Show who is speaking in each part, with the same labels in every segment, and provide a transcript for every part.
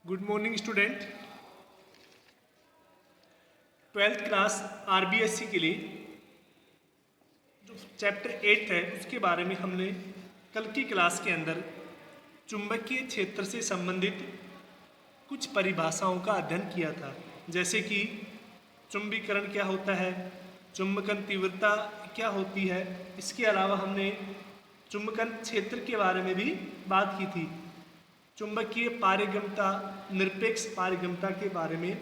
Speaker 1: Good morning student. 12th class RBSC के लिए जो चैप्टर 8 है उसके बारे में हमने कल की क्लास के अंदर चुंबकीय क्षेत्र से संबंधित कुछ परिभाषाओं का अध्ययन किया था, जैसे कि चुंबकीकरण क्या होता है, चुंबकन तीव्रता क्या होती है। इसके अलावा हमने चुंबकन क्षेत्र के बारे में भी बात की थी, चुंबकीय पारगम्यता, निरपेक्ष पारगम्यता के बारे में।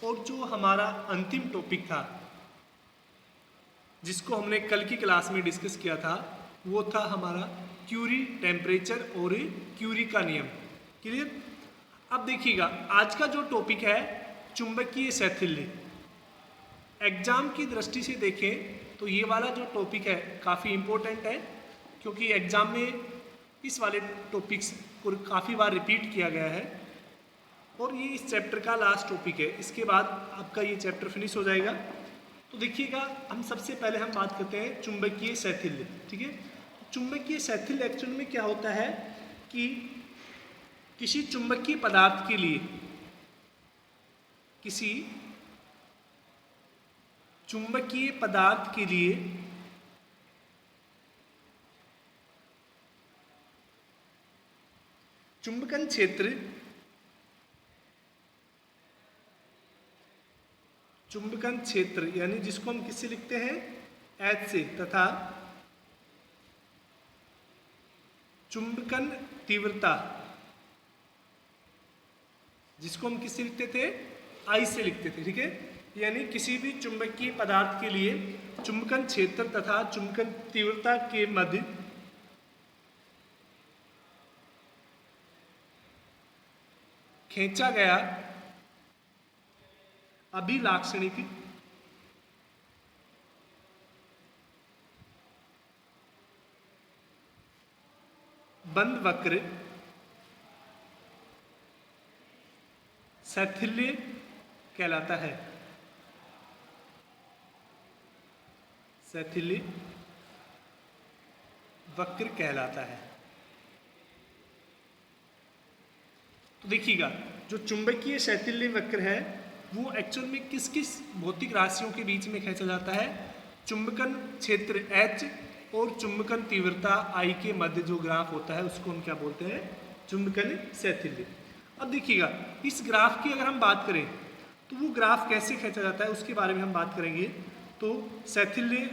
Speaker 1: और जो हमारा अंतिम टॉपिक था जिसको हमने कल की क्लास में डिस्कस किया था वो था हमारा क्यूरी टेम्परेचर और क्यूरी का नियम। क्लियर। अब देखिएगा आज का जो टॉपिक है चुंबकीय शैथिल्य। एग्जाम की दृष्टि से देखें तो ये वाला जो टॉपिक है काफ़ी इम्पोर्टेंट है, क्योंकि एग्जाम में इस वाले टॉपिक्स को काफ़ी बार रिपीट किया गया है और ये इस चैप्टर का लास्ट टॉपिक है। इसके बाद आपका ये चैप्टर फिनिश हो जाएगा। तो देखिएगा हम सबसे पहले हम बात करते हैं चुंबकीय शैथिल्य। ठीक है, चुंबकीय शैथिल्य एक्चुअल में क्या होता है कि किसी चुंबकीय पदार्थ के लिए, किसी चुंबकीय पदार्थ के लिए चुंबकन क्षेत्र, चुंबकन क्षेत्र यानी जिसको हम किससे लिखते हैं H से, तथा चुंबकन तीव्रता जिसको हम किससे लिखते थे I से लिखते थे। ठीक है, यानी किसी भी चुंबकीय पदार्थ के लिए चुंबकन क्षेत्र तथा चुंबकन तीव्रता के मध्य खींचा गया अभिलाक्षणिक बंद वक्र शैथिल्य कहलाता है। शैथिल्य वक्र कहलाता है। तो देखिएगा जो चुंबकीय शैथिल्य वक्र है वो एक्चुअल में किस किस भौतिक राशियों के बीच में खींचा जाता है। चुंबकन क्षेत्र H और चुंबकन तीव्रता I के मध्य जो ग्राफ होता है उसको हम क्या बोलते हैं, चुंबकन शैथिल्य। अब देखिएगा इस ग्राफ की अगर हम बात करें तो वो ग्राफ कैसे खींचा जाता है उसके बारे में हम बात करेंगे। तो शैथिल्य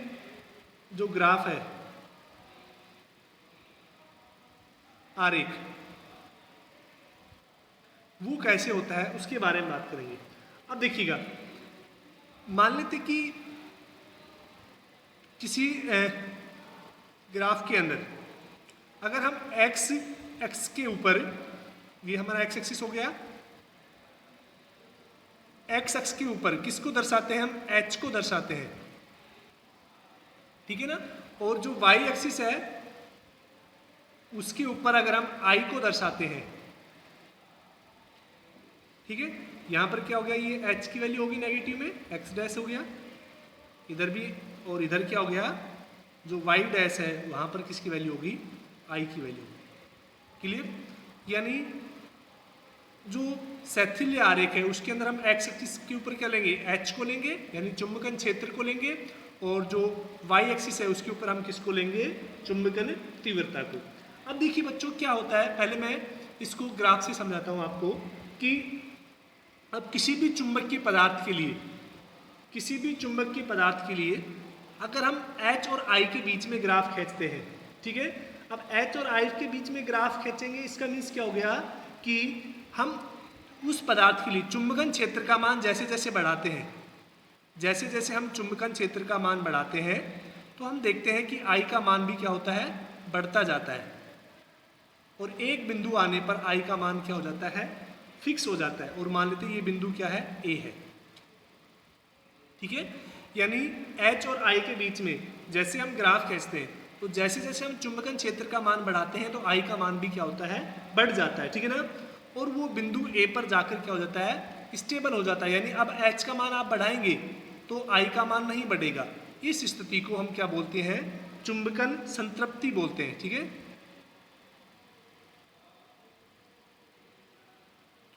Speaker 1: जो ग्राफ है, आरेख, वो कैसे होता है उसके बारे में बात करेंगे। अब देखिएगा मान लेते कि किसी ग्राफ के अंदर अगर हम एक्स के ऊपर, ये हमारा एक्स एक्सिस हो गया, एक्स एक्स के ऊपर किसको दर्शाते हैं हम, एच को दर्शाते हैं। ठीक है ना। और जो वाई एक्सिस है उसके ऊपर अगर हम आई को दर्शाते हैं, ठीक है, यहां पर क्या हो गया, ये एच की वैल्यू होगी नेगेटिव में, एक्स डैश हो गया इधर भी, और इधर क्या हो गया जो वाई डैश है वहां पर किसकी वैल्यू होगी, आई की वैल्यू होगी। क्लियर। यानी जो शैथिल्य आरेख है उसके अंदर हम एक्स एक्सिस के ऊपर क्या लेंगे, एच को लेंगे यानी चुंबकन क्षेत्र को लेंगे, और जो वाई एक्सिस है उसके ऊपर हम किसको लेंगे, चुंबकन तीव्रता को। अब देखिए बच्चों क्या होता है, पहले मैं इसको ग्राफ से समझाता हूं आपको कि अब किसी भी चुंबकीय पदार्थ के लिए, किसी भी चुंबकीय पदार्थ के लिए अगर हम H और I के बीच में ग्राफ खींचते हैं, ठीक है, अब H और I के बीच में ग्राफ खींचेंगे, इसका मीन्स क्या हो गया कि हम उस पदार्थ के लिए चुंबकन क्षेत्र का मान जैसे जैसे बढ़ाते हैं, जैसे जैसे हम चुंबकन क्षेत्र का मान बढ़ाते हैं तो हम देखते हैं कि I का मान भी क्या होता है, बढ़ता जाता है, और एक बिंदु आने पर I का मान क्या हो जाता है, फिक्स हो जाता है, और मान लेते हैं ये बिंदु क्या है, A है। ठीक है, यानी H और I के बीच में जैसे हम ग्राफ खींचते हैं तो जैसे जैसे हम चुंबकन क्षेत्र का मान बढ़ाते हैं तो I का मान भी क्या होता है, बढ़ जाता है। ठीक है ना, और वो बिंदु A पर जाकर क्या हो जाता है, स्टेबल हो जाता है। यानी अब H का मान आप बढ़ाएंगे तो I का मान नहीं बढ़ेगा। इस स्थिति को हम क्या बोलते हैं, चुंबकन संतृप्ति बोलते हैं। ठीक है,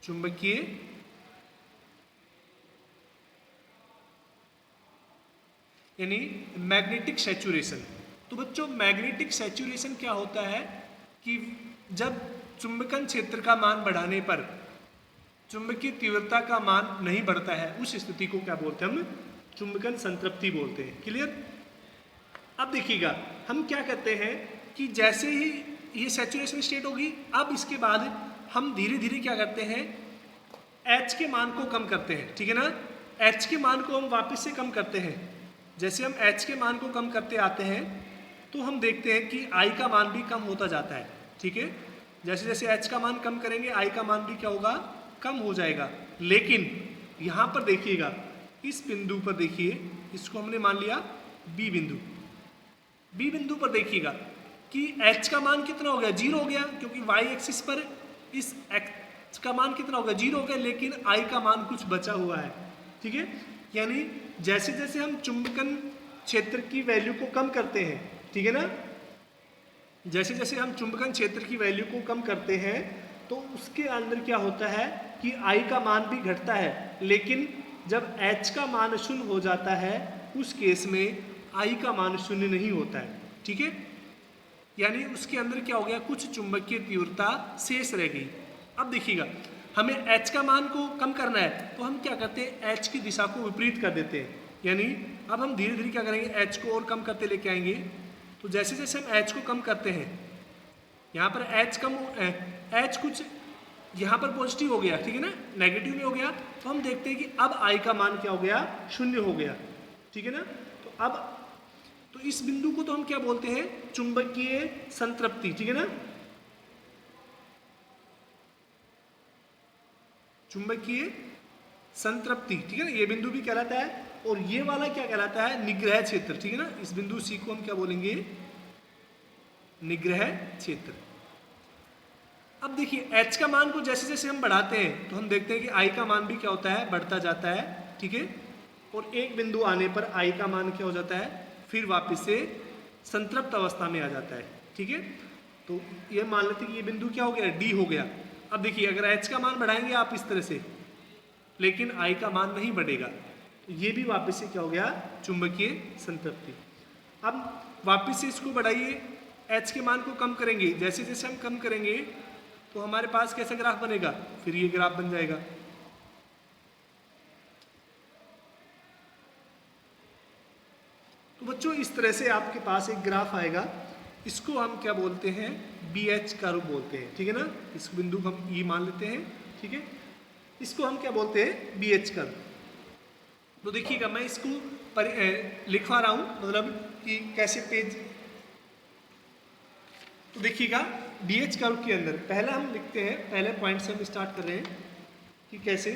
Speaker 1: चुंबकीय यानी मैग्नेटिक सैचुरेशन। तो बच्चों मैग्नेटिक सैचुरेशन क्या होता है कि जब चुंबकन क्षेत्र का मान बढ़ाने पर चुंबकीय तीव्रता का मान नहीं बढ़ता है, उस स्थिति को क्या बोलते हैं, हम चुंबकन संतृप्ति बोलते हैं। क्लियर। अब देखिएगा हम क्या करते हैं कि जैसे ही ये सैचुरेशन स्टेट होगी, अब इसके बाद हम धीरे धीरे क्या करते हैं, H के मान को कम करते हैं। ठीक है ना, H के मान को हम वापस से कम करते हैं। जैसे हम H के मान को कम करते आते हैं तो हम देखते हैं कि I का मान भी कम होता जाता है। ठीक है, जैसे जैसे H का मान कम करेंगे I का मान भी क्या होगा, कम हो जाएगा। लेकिन यहाँ पर देखिएगा, इस बिंदु पर देखिए, इसको हमने मान लिया B बिंदु। B बिंदु पर देखिएगा कि H का मान कितना हो गया, 0 हो गया, क्योंकि Y एक्सिस पर इस H का मान कितना हो गया, 0 हो गया, लेकिन I का मान कुछ बचा हुआ है। ठीक है, यानी जैसे जैसे हम चुंबकन क्षेत्र की वैल्यू को कम करते हैं, ठीक है ना, जैसे जैसे हम चुंबकन क्षेत्र की वैल्यू को कम करते हैं तो उसके अंदर क्या होता है कि I का मान भी घटता है, लेकिन जब H का मान शून्य हो जाता है उस केस में I का मान शून्य नहीं होता है। ठीक है, यानी उसके अंदर क्या हो गया, कुछ चुंबकीय तीव्रता शेष रह गई। अब देखिएगा हमें H का मान को कम करना है तो हम क्या करते हैं, H की दिशा को विपरीत कर देते हैं। यानी अब हम धीरे धीरे क्या करेंगे, H को और कम करते लेके आएंगे। तो जैसे जैसे हम H को कम करते हैं, यहाँ पर H कम, H कुछ यहाँ पर पॉजिटिव हो गया, ठीक है ना, नेगेटिव में हो गया, तो हम देखते हैं कि अब I का मान क्या हो गया, शून्य हो गया। ठीक है ना, तो अब तो इस बिंदु को तो हम क्या बोलते हैं, चुंबकीय संतृप्ति। ठीक है ना, चुंबकीय संतृप्ति। ठीक है ना, ये बिंदु भी कहलाता है, और ये वाला क्या कहलाता है, निग्रह क्षेत्र। ठीक है ना, इस बिंदु C को हम क्या बोलेंगे, निग्रह क्षेत्र। अब देखिए H का मान को जैसे जैसे हम बढ़ाते हैं तो हम देखते हैं कि I का मान भी क्या होता है, बढ़ता जाता है। ठीक है, और एक बिंदु आने पर I का मान क्या हो जाता है, फिर वापस से संतृप्त अवस्था में आ जाता है। ठीक है, तो ये मान लेते हैं कि ये बिंदु क्या हो गया, D हो गया। अब देखिए अगर H का मान बढ़ाएंगे आप इस तरह से, लेकिन I का मान नहीं बढ़ेगा, तो ये भी वापस से क्या हो गया, चुंबकीय संतृप्ति। अब वापस से इसको बढ़ाइए, H के मान को कम करेंगे, जैसे जैसे हम कम करेंगे तो हमारे पास कैसा ग्राफ बनेगा, फिर ये ग्राफ बन जाएगा। तो बच्चों इस तरह से आपके पास एक ग्राफ आएगा, इसको हम क्या बोलते हैं, BH कर्व बोलते हैं। ठीक है ना, इस बिंदु को हम ये मान लेते हैं। ठीक है, इसको हम क्या बोलते हैं, BH कर्व। तो देखिएगा मैं इसको लिखवा रहा हूँ, मतलब कि कैसे पेज। तो देखिएगा BH कर्व के अंदर पहला हम लिखते हैं, पहले पॉइंट से हम स्टार्ट कर रहे हैं कि कैसे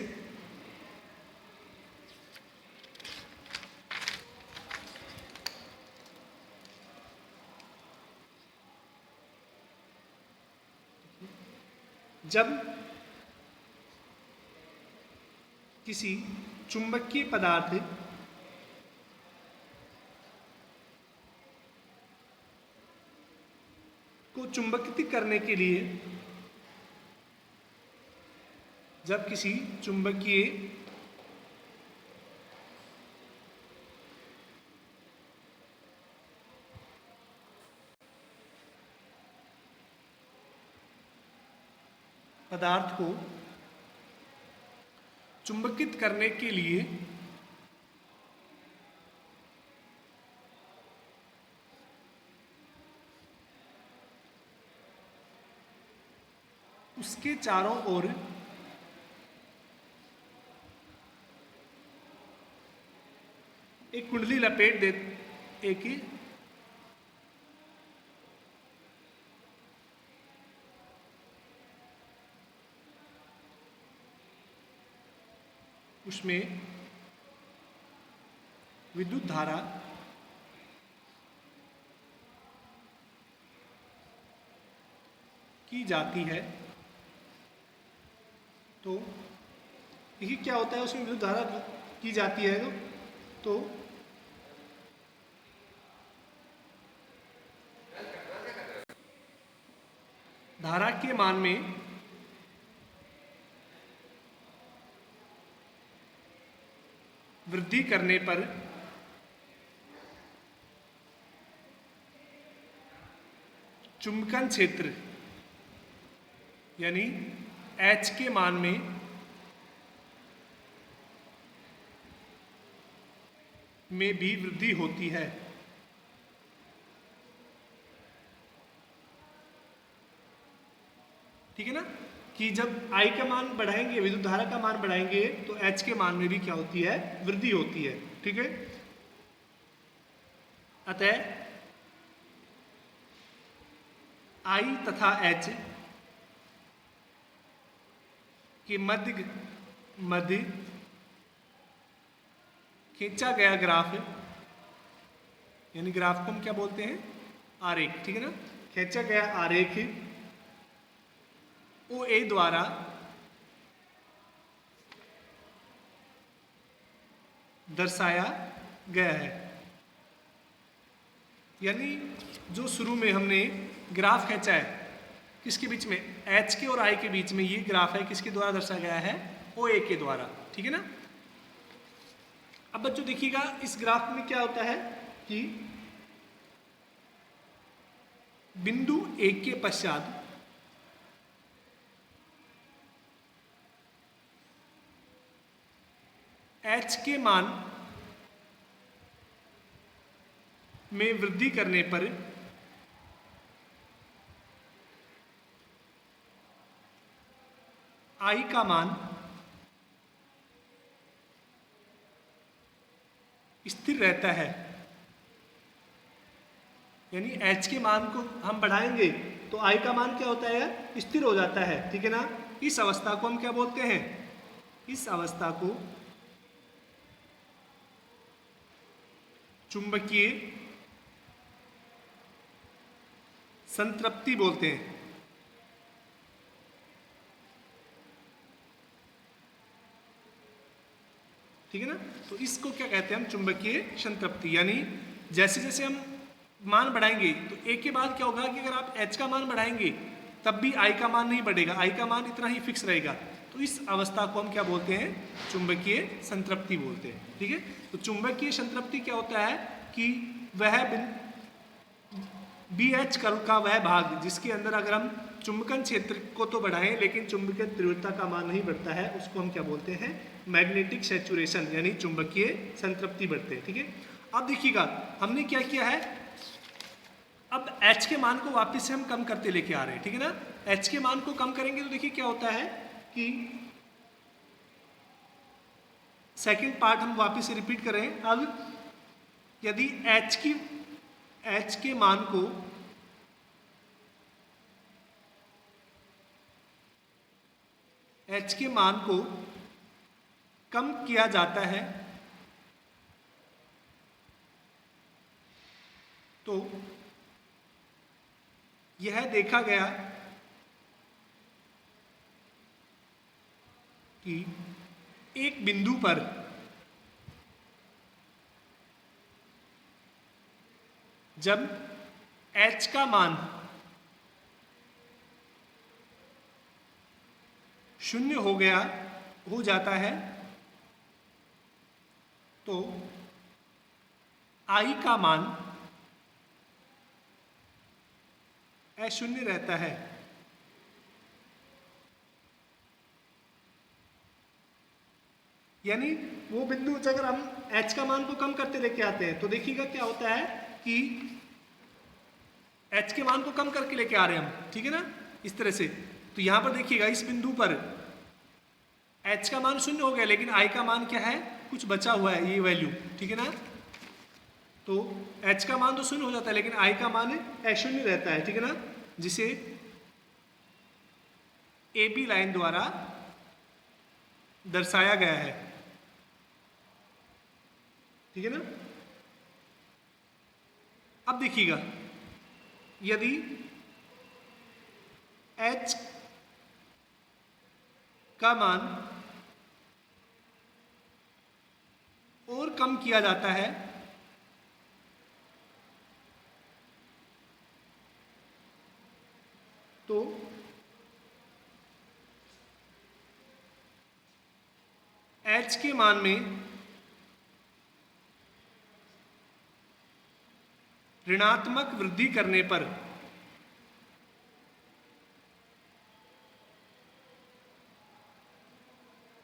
Speaker 1: जब किसी चुंबकीय पदार्थ को चुंबकित करने के लिए, जब किसी चुंबकीय पदार्थ को चुंबकित करने के लिए उसके चारों ओर एक कुंडली लपेट दे, एक उसमें विद्युत धारा की जाती है। तो देखिए क्या होता है, उसमें विद्युत धारा की जाती है तो धारा के मान में वृद्धि करने पर चुंबकन क्षेत्र यानी H के मान में भी वृद्धि होती है। ठीक है ना, कि जब I का मान बढ़ाएंगे, विद्युत धारा का मान बढ़ाएंगे, तो H के मान में भी क्या होती है, वृद्धि होती है। ठीक है, अतः I तथा H के मध्य खींचा गया ग्राफ, यानी ग्राफ को हम क्या बोलते हैं, आरेख। ठीक है ना, खींचा गया आरेख OA द्वारा दर्शाया गया है। यानी जो शुरू में हमने ग्राफ खींचा है, किसके बीच में, H के और I के बीच में, ये ग्राफ है किसके द्वारा दर्शाया गया है, OA के द्वारा। ठीक है ना, अब बच्चों देखिएगा इस ग्राफ में क्या होता है कि बिंदु 1 के पश्चात H के मान में वृद्धि करने पर I का मान स्थिर रहता है। यानी H के मान को हम बढ़ाएंगे तो I का मान क्या होता है, स्थिर हो जाता है। ठीक है ना, इस अवस्था को हम क्या बोलते हैं, इस अवस्था को चुंबकीय संतृप्ति बोलते हैं। ठीक है ना, तो इसको क्या कहते हैं हम, चुंबकीय संतृप्ति। यानी जैसे जैसे हम मान बढ़ाएंगे तो एक के बाद क्या होगा कि अगर आप H का मान बढ़ाएंगे तब भी I का मान नहीं बढ़ेगा, I का मान इतना ही फिक्स रहेगा। तो इस अवस्था को हम क्या बोलते हैं, चुंबकीय संतृप्ति बोलते हैं। ठीक है, तो चुंबकीय संतृप्ति क्या होता है कि वह BH कर्व का वह भाग जिसके अंदर अगर हम चुंबकन क्षेत्र को तो बढ़ाएं लेकिन चुंबकीय तीव्रता का मान नहीं बढ़ता है, उसको हम क्या बोलते हैं, मैग्नेटिक सैचुरेशन यानी चुंबकीय संतृप्ति बढ़ते हैं। ठीक है, अब देखिएगा हमने क्या किया है, अब H के मान को वापस से हम कम करते लेके आ रहे हैं। ठीक है ना, H के मान को कम करेंगे तो देखिए क्या होता है कि सेकंड पार्ट हम वापस से रिपीट करें। अब यदि H के मान को कम किया जाता है तो यह देखा गया कि एक बिंदु पर जब H का मान 0 हो जाता है तो I का मान अशून्य रहता है। यानी वो बिंदु अगर हम H का मान को कम करते लेके आते हैं तो देखिएगा क्या होता है कि H के मान को कम करके लेके आ रहे हैं हम। ठीक है ना, इस तरह से। तो यहां पर देखिएगा इस बिंदु पर H का मान 0 हो गया लेकिन I का मान क्या है, कुछ बचा हुआ है, ये वैल्यू। ठीक है ना, तो H का मान तो 0 हो जाता है लेकिन I का मान अशून्य रहता है। ठीक है ना, जिसे AB लाइन द्वारा दर्शाया गया है। ठीक है ना, अब देखिएगा यदि H का मान और कम किया जाता है तो H के मान में ऋणात्मक वृद्धि करने पर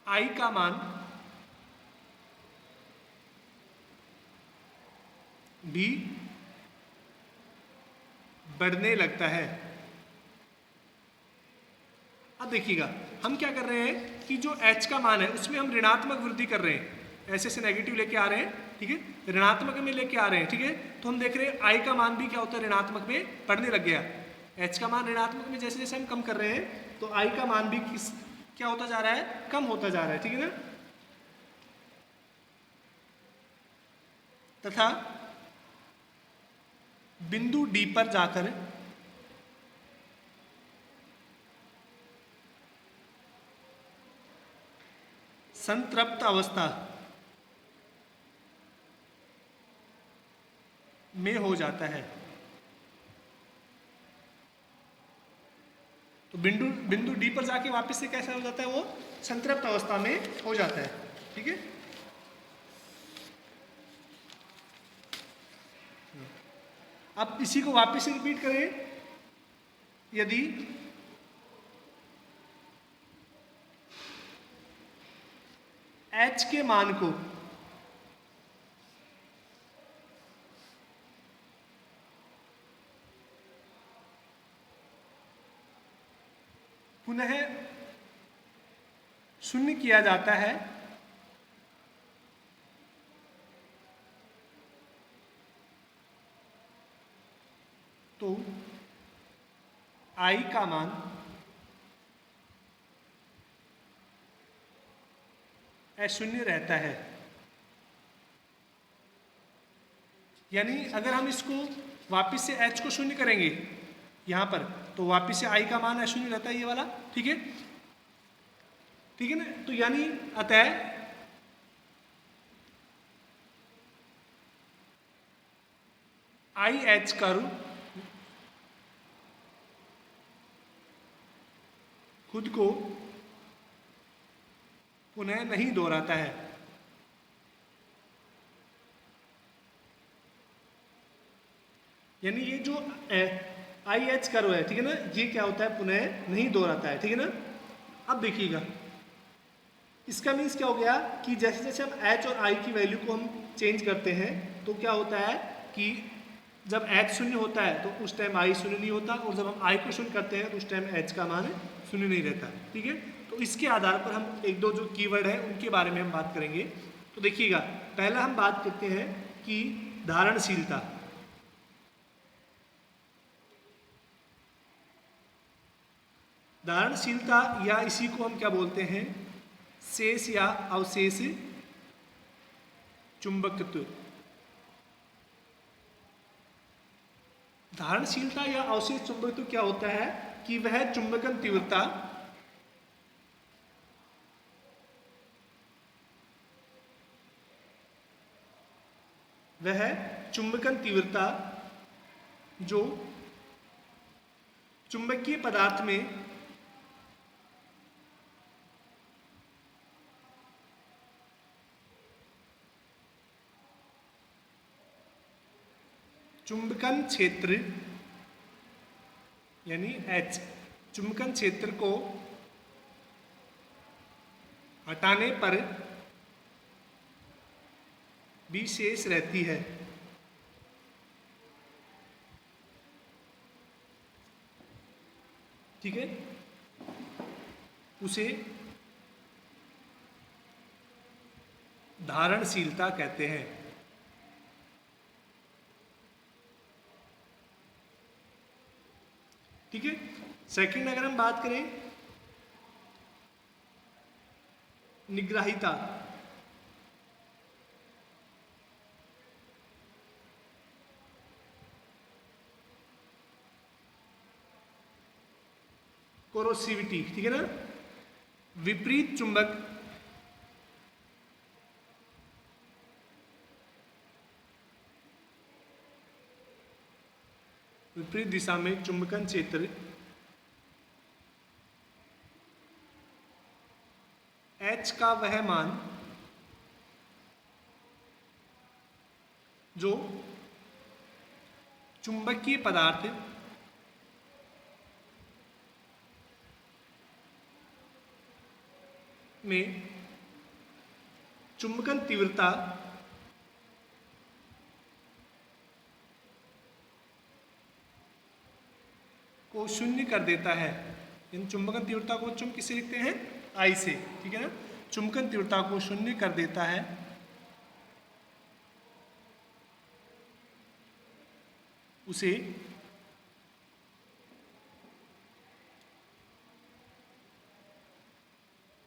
Speaker 1: I का मान भी बढ़ने लगता है। अब देखिएगा, हम क्या कर रहे हैं कि जो h का मान है उसमें हम ऋणात्मक वृद्धि कर रहे हैं, ऐसे से नेगेटिव लेके आ रहे हैं, ठीक है, ऋणात्मक में लेके आ रहे हैं, ठीक है। तो हम देख रहे हैं I का मान भी क्या होता है, ऋणात्मक में बढ़ने लग गया। h का मान ऋणात्मक में जैसे जैसे हम कम कर रहे हैं तो I का मान भी क्या होता जा रहा है, कम होता जा रहा है, ठीक है ना। तथा बिंदु D पर जाकर संतृप्त अवस्था में हो जाता है। तो बिंदु डी पर जाके वापस से कैसा हो जाता है, वो संतृप्त अवस्था में हो जाता है, ठीक है। अब इसी को वापस से रिपीट करें, यदि h के मान को पुनः शून्य किया जाता है तो I का मान अशून्य रहता है। यानी अगर हम इसको वापस से h को शून्य करेंगे यहाँ पर, तो वापस से I का मान अशून्य रहता है, ये वाला, ठीक है, ठीक है ना। तो यानी अतः IH कर्व खुद को पुनः नहीं दोहराता है। यानी ये जो IH कर्व है, ठीक है ना, ये क्या होता है, पुनः नहीं दोहराता है, ठीक है ना। अब देखिएगा, इसका मीन्स क्या हो गया कि जैसे जैसे हम h और I की वैल्यू को हम चेंज करते हैं तो क्या होता है कि जब h शून्य होता है तो उस टाइम I शून्य नहीं होता, और जब हम I को शून्य करते हैं तो उस टाइम h का मान शून्य नहीं रहता, ठीक है। तो इसके आधार पर हम एक दो जो कीवर्ड है उनके बारे में हम बात करेंगे। तो देखिएगा, पहला हम बात करते हैं कि धारणशीलता। धारणशीलता या इसी को हम क्या बोलते हैं, शेष या अवशेष चुंबकत्व। धारणशीलता या अवशेष चुंबकत्व क्या होता है कि वह चुंबकन तीव्रता जो चुंबकीय पदार्थ में चुंबकन क्षेत्र यानी H, चुंबकन क्षेत्र को हटाने पर भी शेष रहती है। ठीक है, उसे धारणशीलता कहते हैं। ठीक है, सेकंड अगर हम बात करें निग्राहिता। कोरोसिविटी, ठीक है ना, विपरीत चुंबक विपरीत दिशा में चुंबकन क्षेत्र H का वह मान जो चुंबकीय पदार्थ में चुंबकन तीव्रता को शून्य कर देता है। इन चुंबकन तीव्रता को चुंब किससे लिखते हैं? आई से, ठीक है ना। चुंबकन तीव्रता को शून्य कर देता है उसे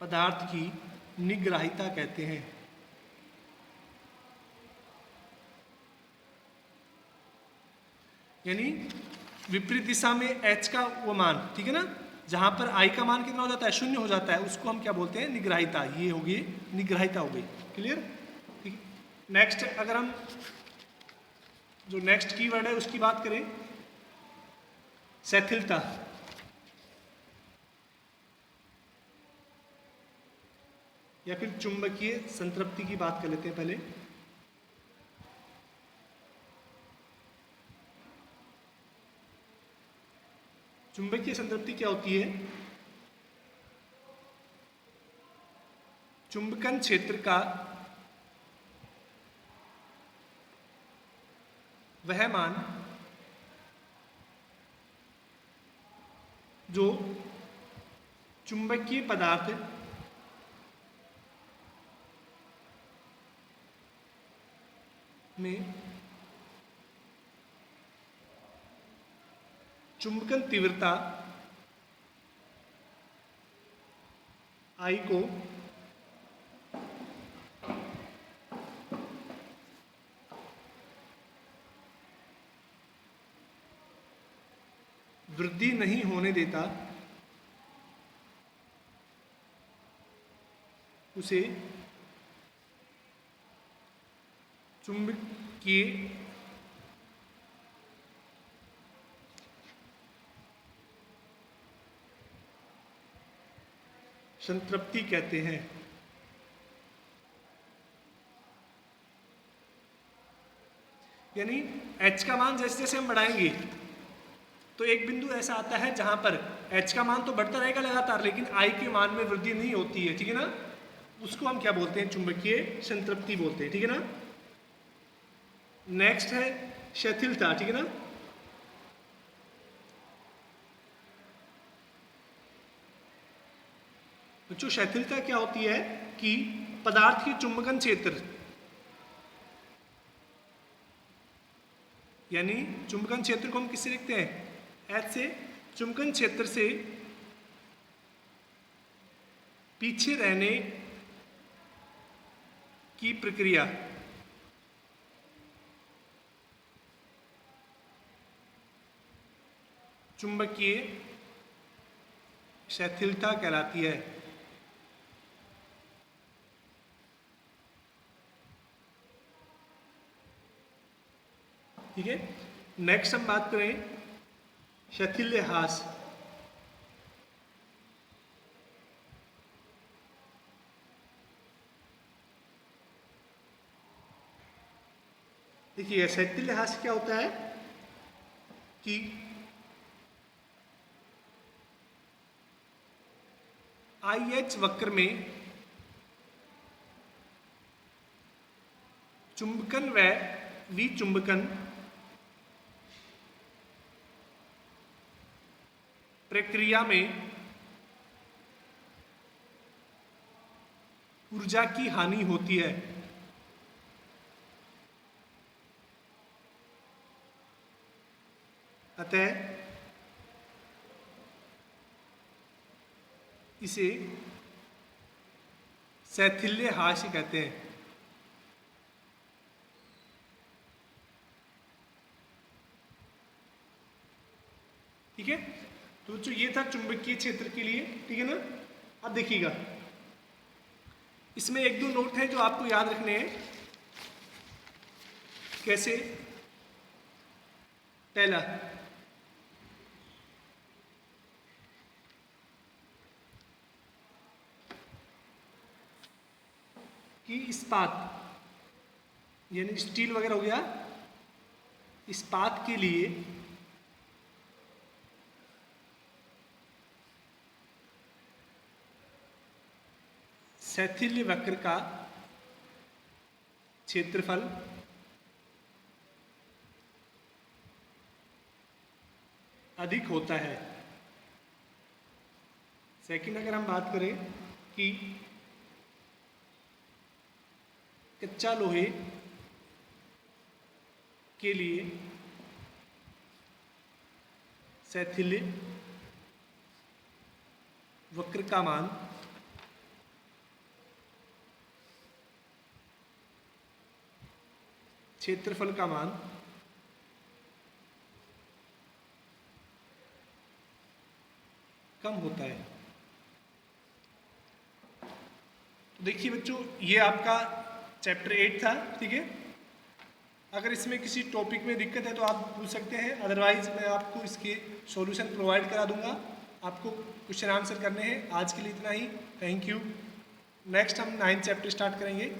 Speaker 1: पदार्थ की निग्राहिता कहते हैं। यानी विपरीत दिशा में H का वो मान, ठीक है ना, जहां पर I का मान कितना हो जाता है? शून्य हो जाता है, उसको हम क्या बोलते हैं? निग्राहिता। ये होगी निग्राहिता हो गई। क्लियर? ठीक है। नेक्स्ट, अगर हम जो नेक्स्ट कीवर्ड है उसकी बात करें, शिथिलता। या फिर चुंबकीय संतृप्ति की बात कर लेते हैं पहले। चुंबकीय संतृप्ति क्या होती है? चुंबकन क्षेत्र का वह मान जो चुंबकीय पदार्थ में चुंबकन तीव्रता I को वृद्धि नहीं होने देता, उसे चुंबकीय संतृप्ति कहते हैं। यानी H का मान जैसे जैसे हम बढ़ाएंगे तो एक बिंदु ऐसा आता है जहां पर H का मान तो बढ़ता रहेगा लगातार, लेकिन I के मान में वृद्धि नहीं होती है, ठीक है ना। उसको हम क्या बोलते हैं? चुंबकीय संतृप्ति बोलते हैं, ठीक है ना। नेक्स्ट है शिथिलता, ठीक है ना। बच्चों, शिथिलता क्या होती है कि पदार्थ की चुंबकन क्षेत्र, यानी चुंबकन क्षेत्र को हम किससे लिखते हैं? H से। चुंबकन क्षेत्र से पीछे रहने की प्रक्रिया चुंबकीय शिथिलता कहलाती है। ठीक है। नेक्स्ट हम बात करें शिथिल्य ह्रास। देखिए शिथिल्य ह्रास क्या होता है कि IH वक्र में चुंबकन व विचुंबकन प्रक्रिया में ऊर्जा की हानि होती है। अतः इसे शिथिल्य ह्रास कहते हैं। ठीक है। तो जो ये था चुंबकीय क्षेत्र के लिए, ठीक है ना। अब देखिएगा, इसमें एक दो नोट हैं जो आपको याद रखने हैं। कैसे? पहला, कि इस्पात यानी स्टील वगैरह हो गया, इस पाथ के लिए शैथिल्य वक्र का क्षेत्रफल अधिक होता है। सेकंड अगर हम बात करें कि कच्चा लोहे के लिए शैथिल्य वक्र का मान क्षेत्रफल का मान कम होता है। तो देखिए बच्चों, ये आपका चैप्टर 8 था, ठीक है। अगर इसमें किसी टॉपिक में दिक्कत है तो आप पूछ सकते हैं, अदरवाइज मैं आपको इसके सॉल्यूशन प्रोवाइड करा दूंगा। आपको क्वेश्चन आंसर करने हैं। आज के लिए इतना ही। Thank you. नेक्स्ट हम 9th चैप्टर स्टार्ट करेंगे।